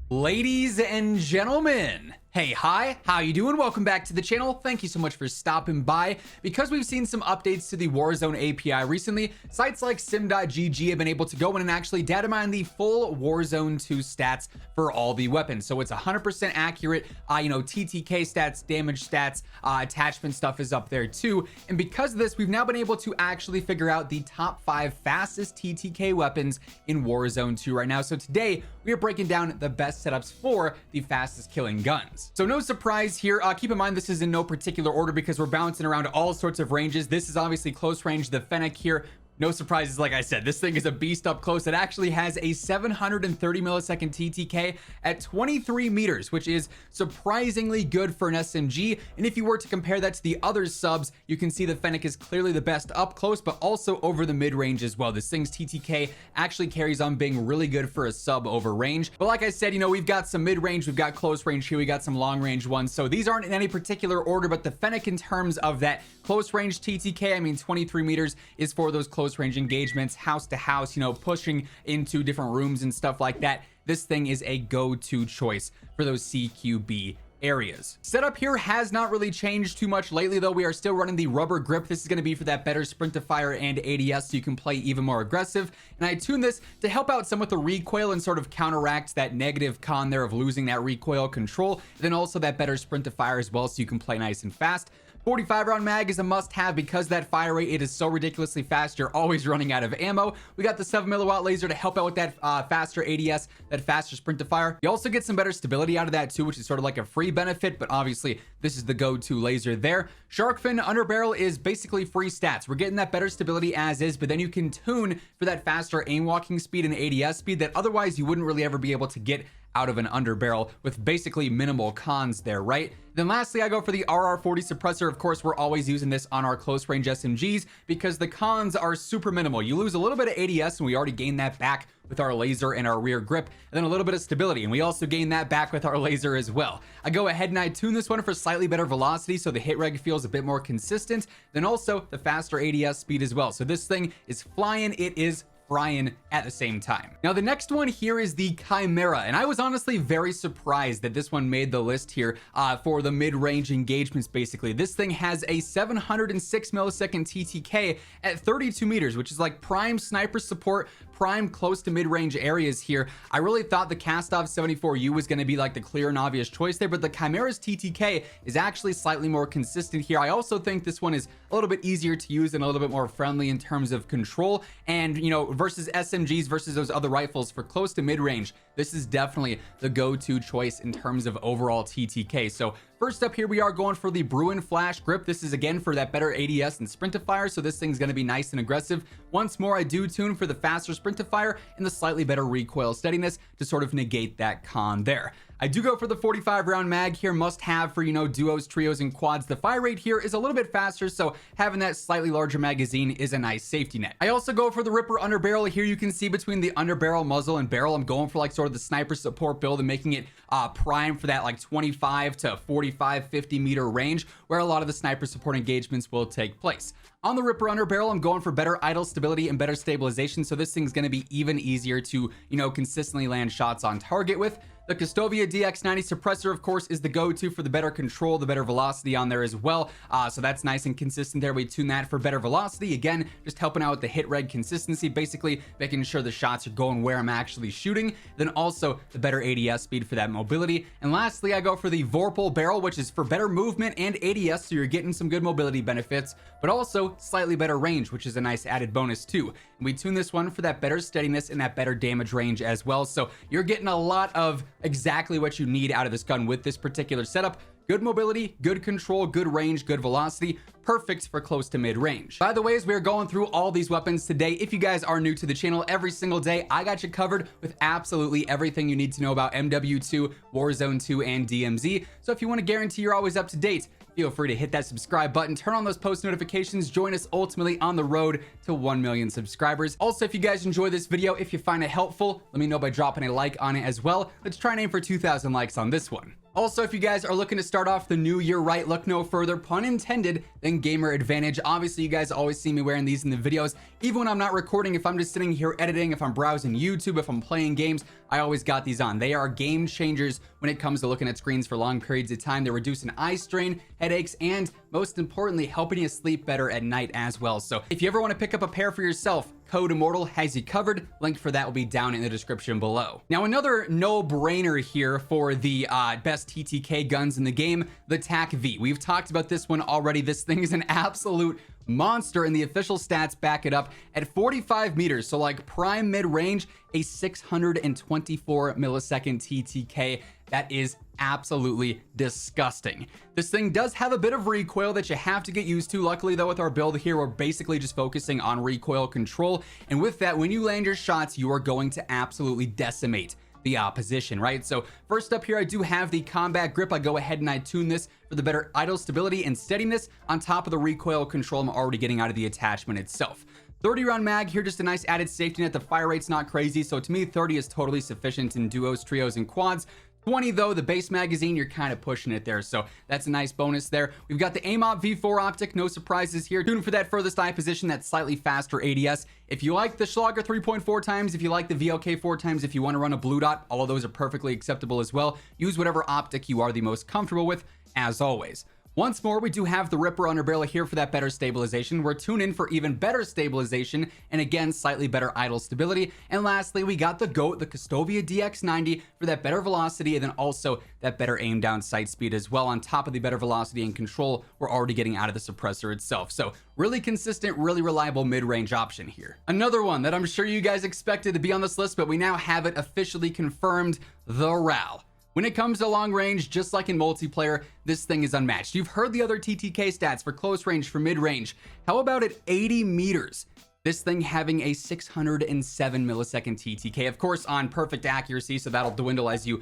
Ladies and gentlemen, hey, hi, how you doing? Welcome back to the channel. Thank you so much for stopping by. Because we've seen some updates to the Warzone API recently, sites like sim.gg have been able to go in and actually data mine the full Warzone 2 stats for all the weapons. So it's 100% accurate, TTK stats, damage stats, attachment stuff is up there too. And because of this, we've now been able to actually figure out the top 5 fastest TTK weapons in Warzone 2 right now. So today, we are breaking down the best setups for the fastest killing guns. So no surprise here. Keep in mind, this is in no particular order because we're bouncing around all sorts of ranges. This is obviously close range, the Fennec here. No surprises, like I said, this thing is a beast up close. It actually has a 730 millisecond TTK at 23 meters, which is surprisingly good for an SMG. And if you were to compare that to the other subs, you can see the Fennec is clearly the best up close, but also over the mid range as well. This thing's TTK actually carries on being really good for a sub over range. But like I said, we've got some mid range, we've got close range here, we got some long range ones. So these aren't in any particular order, but the Fennec in terms of that close range TTK, 23 meters is for those close range engagements, house to house, pushing into different rooms and stuff like that. This thing is a go-to choice for those CQB areas. Setup here has not really changed too much lately, though. We are still running the rubber grip. This is going to be for that better sprint to fire and ADS, so you can play even more aggressive. And I tuned this to help out some with the recoil and sort of counteract that negative con there of losing that recoil control. Then also that better sprint to fire as well, so you can play nice and fast. 45 round mag is a must have because that fire rate, it is so ridiculously fast, you're always running out of ammo. We got the 7 milliwatt laser to help out with that faster ADS, that faster sprint to fire. You also get some better stability out of that too, which is sort of like a free benefit, but obviously this is the go-to laser there. Shark fin underbarrel is basically free stats. We're getting that better stability as is, but then you can tune for that faster aim walking speed and ADS speed that otherwise you wouldn't really ever be able to get out of an underbarrel with basically minimal cons there, right? Then lastly, I go for the RR40 suppressor. Of course, we're always using this on our close range SMGs because the cons are super minimal. You lose a little bit of ADS, and we already gained that back with our laser and our rear grip, and then a little bit of stability, and we also gain that back with our laser as well. I go ahead and I tune this one for slightly better velocity, so the hit reg feels a bit more consistent, then also the faster ADS speed as well. So this thing is flying, it is frying at the same time. Now the next one here is the Chimera, and I was honestly very surprised that this one made the list here for the mid-range engagements. Basically, this thing has a 706 millisecond TTK at 32 meters, which is like prime sniper support, prime close to mid-range areas here. I really thought the Kastov 74U was going to be like the clear and obvious choice there, but the Chimera's TTK is actually slightly more consistent here. I also think this one is a little bit easier to use and a little bit more friendly in terms of control, and versus SMGs versus those other rifles for close to mid-range, this is definitely the go-to choice in terms of overall TTK. So first up here, we are going for the Bruin Flash Grip. This is again for that better ADS and sprint to fire, so this thing's going to be nice and aggressive. Once more, I do tune for the faster sprint to fire and the slightly better recoil steadiness to sort of negate that con there. I do go for the 45 round mag here, must have for, duos, trios, and quads. The fire rate here is a little bit faster, so having that slightly larger magazine is a nice safety net. I also go for the Ripper underbarrel. Here you can see between the underbarrel, muzzle, and barrel, I'm going for like sort of the sniper support build and making it prime for that like 25 to 45, 50 meter range where a lot of the sniper support engagements will take place. On the Ripper underbarrel, I'm going for better idle stability and better stabilization, so this thing's going to be even easier to, consistently land shots on target with. The Custovia DX90 suppressor, of course, is the go-to for the better control, the better velocity on there as well. So that's nice and consistent there. We tune that for better velocity. Again, just helping out with the hit reg consistency, basically making sure the shots are going where I'm actually shooting. Then also the better ADS speed for that mobility. And lastly, I go for the Vorpal barrel, which is for better movement and ADS, so you're getting some good mobility benefits, but also slightly better range, which is a nice added bonus too. And we tune this one for that better steadiness and that better damage range as well. So you're getting a lot of exactly what you need out of this gun with this particular setup. Good mobility, good control, good range, good velocity, perfect for close to mid-range. By the way, as we're going through all these weapons today, if you guys are new to the channel, every single day, I got you covered with absolutely everything you need to know about MW2, Warzone 2, and DMZ. So if you want to guarantee you're always up to date, feel free to hit that subscribe button, turn on those post notifications, join us ultimately on the road to 1 million subscribers. Also, if you guys enjoy this video, if you find it helpful, let me know by dropping a like on it as well. Let's try and aim for 2,000 likes on this one. Also, if you guys are looking to start off the new year right, look no further, pun intended, than Gamer Advantage. Obviously, you guys always see me wearing these in the videos, even when I'm not recording. If I'm just sitting here editing, if I'm browsing YouTube, if I'm playing games, I always got these on. They are game changers when it comes to looking at screens for long periods of time. They're reducing eye strain, headaches, and most importantly, helping you sleep better at night as well. So if you ever want to pick up a pair for yourself, Code Immortal has you covered. Link for that will be down in the description below. Now, another no-brainer here for the best TTK guns in the game, the TAC-V. We've talked about this one already. This thing is an absolute monster, and the official stats back it up at 45 meters. So like prime mid-range, a 624 millisecond TTK. That is absolutely disgusting. This thing does have a bit of recoil that you have to get used to. Luckily though, with our build here, we're basically just focusing on recoil control. And with that, when you land your shots, you are going to absolutely decimate the opposition, right? So first up here, I do have the combat grip. I go ahead and I tune this for the better idle stability and steadiness on top of the recoil control I'm already getting out of the attachment itself. 30 round mag here, just a nice added safety net. The fire rate's not crazy, so to me 30 is totally sufficient in duos, trios, and quads. 20 though, the base magazine, you're kind of pushing it there, so that's a nice bonus there. We've got the AIM-OP V4 optic, no surprises here. Tuned for that furthest eye position, that slightly faster ADS. If you like the Schlager 3.4 times, if you like the VLK 4 times, if you want to run a blue dot, all of those are perfectly acceptable as well. Use whatever optic you are the most comfortable with, as always. Once more, we do have the Ripper underbarrel here for that better stabilization. We're tuned in for even better stabilization, and again, slightly better idle stability. And lastly, we got the GOAT, the Custovia DX90 for that better velocity, and then also that better aim down sight speed as well, on top of the better velocity and control we're already getting out of the suppressor itself. So really consistent, really reliable mid-range option here. Another one that I'm sure you guys expected to be on this list, but we now have it officially confirmed, the RAAL. When it comes to long range, just like in multiplayer, this thing is unmatched. You've heard the other TTK stats for close range, for mid range. How about at 80 meters? This thing having a 607 millisecond TTK, of course, on perfect accuracy, so that'll dwindle as you,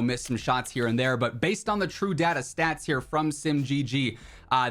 miss some shots here and there. But based on the true data stats here from SimGG,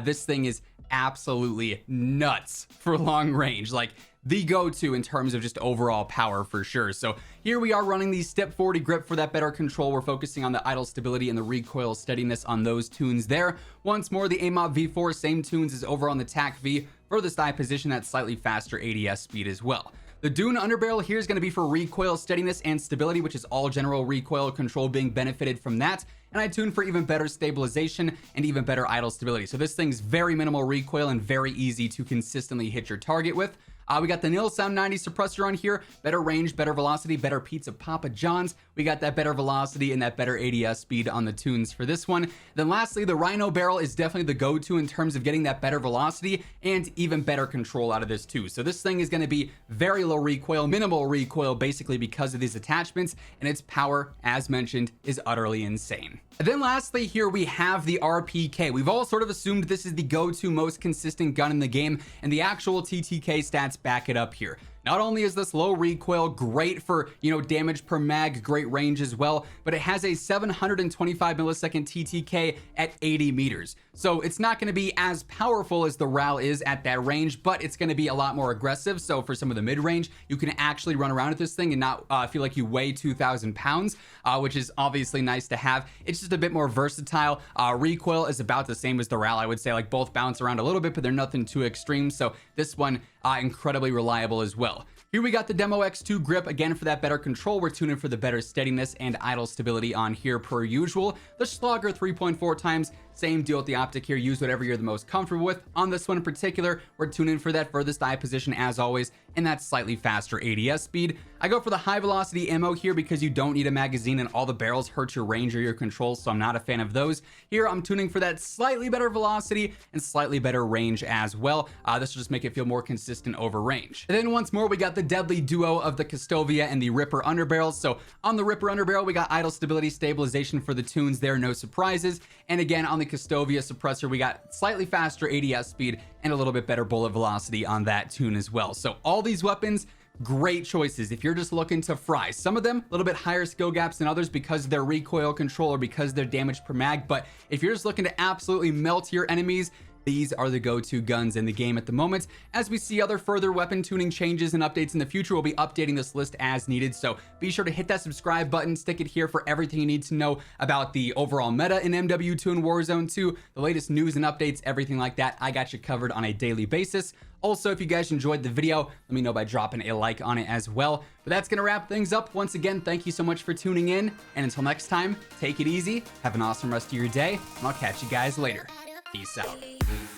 this thing is absolutely nuts for long range. Like, the go-to in terms of just overall power for sure. So here we are running the step 40 grip for that better control. We're focusing on the idle stability and the recoil steadiness on those tunes there. Once more, the AIM-OP V4, same tunes as over on the TAC-V. Furthest eye position, that slightly faster ADS speed as well. The Dune underbarrel here is going to be for recoil steadiness and stability, which is all general recoil control being benefited from that. And I tune for even better stabilization and even better idle stability. So this thing's very minimal recoil and very easy to consistently hit your target with. We got the Nil Sound 90 suppressor on here, better range, better velocity, better pizza Papa John's. We got that better velocity and that better ADS speed on the tunes for this one. Then lastly, the Rhino barrel is definitely the go-to in terms of getting that better velocity and even better control out of this too. So this thing is going to be very low recoil, minimal recoil, basically because of these attachments, and its power, as mentioned, is utterly insane. And then lastly, here we have the RPK. We've all sort of assumed this is the go-to most consistent gun in the game, and the actual TTK stats back it up here. Not only is this low recoil, great for, damage per mag, great range as well, but it has a 725 millisecond TTK at 80 meters. So it's not going to be as powerful as the RAAL is at that range, but it's going to be a lot more aggressive. So for some of the mid-range, you can actually run around with this thing and not feel like you weigh 2,000 pounds, which is obviously nice to have. It's just a bit more versatile. Recoil is about the same as the RAAL, I would say. Like, both bounce around a little bit, but they're nothing too extreme. So this one, incredibly reliable as well. Here we got the Demo X2 grip, again for that better control. We're tuning for the better steadiness and idle stability on here per usual. The Schlager 3.4 times, same deal with the optic here. Use whatever you're the most comfortable with. On this one in particular, we're tuning for that furthest eye position as always, and that slightly faster ADS speed. I go for the high velocity ammo here because you don't need a magazine and all the barrels hurt your range or your control, so I'm not a fan of those. Here I'm tuning for that slightly better velocity and slightly better range as well. This will just make it feel more consistent over range. And then once more, we got the deadly duo of the Custovia and the Ripper underbarrels. So on the Ripper underbarrel, we got idle stability, stabilization for the tunes there, no surprises. And again, on the Custovia suppressor, we got slightly faster ADS speed and a little bit better bullet velocity on that tune as well. So all these weapons, great choices if you're just looking to fry. Some of them a little bit higher skill gaps than others because of their recoil control or because of their damage per mag, but if you're just looking to absolutely melt your enemies, these are the go-to guns in the game at the moment. As we see other further weapon tuning changes and updates in the future, we'll be updating this list as needed. So be sure to hit that subscribe button, stick it here for everything you need to know about the overall meta in MW2 and Warzone 2, the latest news and updates, everything like that. I got you covered on a daily basis. Also, if you guys enjoyed the video, let me know by dropping a like on it as well. But that's going to wrap things up. Once again, thank you so much for tuning in. And until next time, take it easy, have an awesome rest of your day, and I'll catch you guys later. Peace out.